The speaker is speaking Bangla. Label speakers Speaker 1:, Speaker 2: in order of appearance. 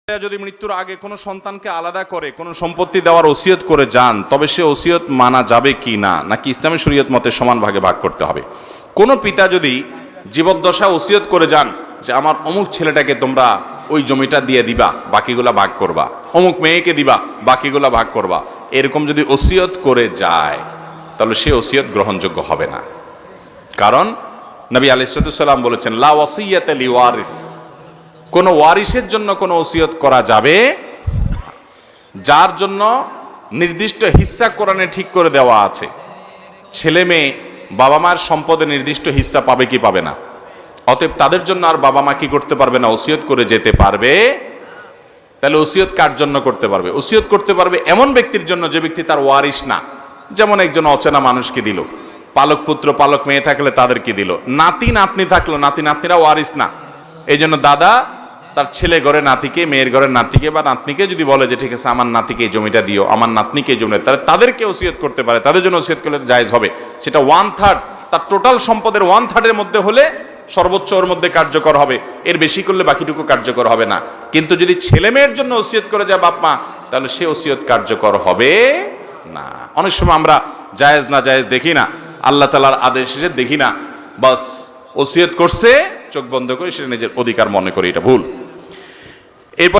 Speaker 1: যদি মৃত্যুর আগে কোনো সন্তানকে আলাদা করে কোনো সম্পত্তি দেওয়ার ওসিয়ত করে যান, তবে সে ওসিয়ত মানা যাবে কি না, নাকি ইসলামী শরীয়ত মতে সমান ভাগে ভাগ করতে হবে? কোনো পিতা যদি জীবদ্দশা ওসিয়ত করে যান যে আমার অমুক ছেলেটাকে তোমরা ওই জমিটা দিয়ে দিবা, বাকিগুলা ভাগ করবা, অমুক মেয়েকে দিবা, বাকিগুলা ভাগ করবা, এরকম যদি ওসিয়ত করে যায় তাহলে সে ওসিয়ত গ্রহণযোগ্য হবে না। কারণ নবী আলাইহিস সালাম বলেছেন, লা ওয়াসিয়াতা লিওয়ারিস, কোনো ওয়ারিসের জন্য কোনো ওসিয়ত করা যাবে যার জন্য নির্দিষ্ট হিস্সা কোরআনে ঠিক করে দেওয়া আছে। ছেলে মেয়ে বাবা মার সম্পদে নির্দিষ্ট হিস্সা পাবে কি পাবে না, অতএব তাদের জন্য আর বাবা মা কি করতে পারবে না, ওসিয়ত করে যেতে পারবে। তাহলে ওসিয়ত কার জন্য করতে পারবে? ওসিয়ত করতে পারবে এমন ব্যক্তির জন্য যে ব্যক্তি তার ওয়ারিস না। যেমন একজন অচেনা মানুষকে দিল, পালক পুত্র পালক মেয়ে থাকলে তাদেরকে দিল, নাতি নাতনি থাকলো, নাতি নাতনিরা ওয়ারিস না। এই জন্য দাদা তার ছেলে ঘরে নাতিকে, মেয়ের ঘরের নাতিকে বা নাতনিকে যদি বলে যে ঠিক আছে আমার নাতিকে এই জমিটা দিও, আমার নাতনিকে এই জমিটা, তাহলে তাদেরকে ওসিয়ত করতে পারে, তাদের জন্য ওসিয়ত করলে জায়েজ হবে। সেটা 1/3, তার টোটাল সম্পদের 1/3 মধ্যে হলে সর্বোচ্চ ওর মধ্যে কার্যকর হবে, এর বেশি করলে বাকিটুকু কার্যকর হবে না। কিন্তু যদি ছেলে মেয়ের জন্য ওসিয়ত করে যায় বাপ মা, তাহলে সে ওসিয়ত কার্যকর হবে না। অনেক সময় আমরা জায়েজ না জায়েজ দেখি না, আল্লাহ তাআলার আদেশ দেখি না, বাস ওসিয়ত করছে চোখ বন্ধ করে সেটা নিজের অধিকার মনে করি, এটা ভুল। এরপর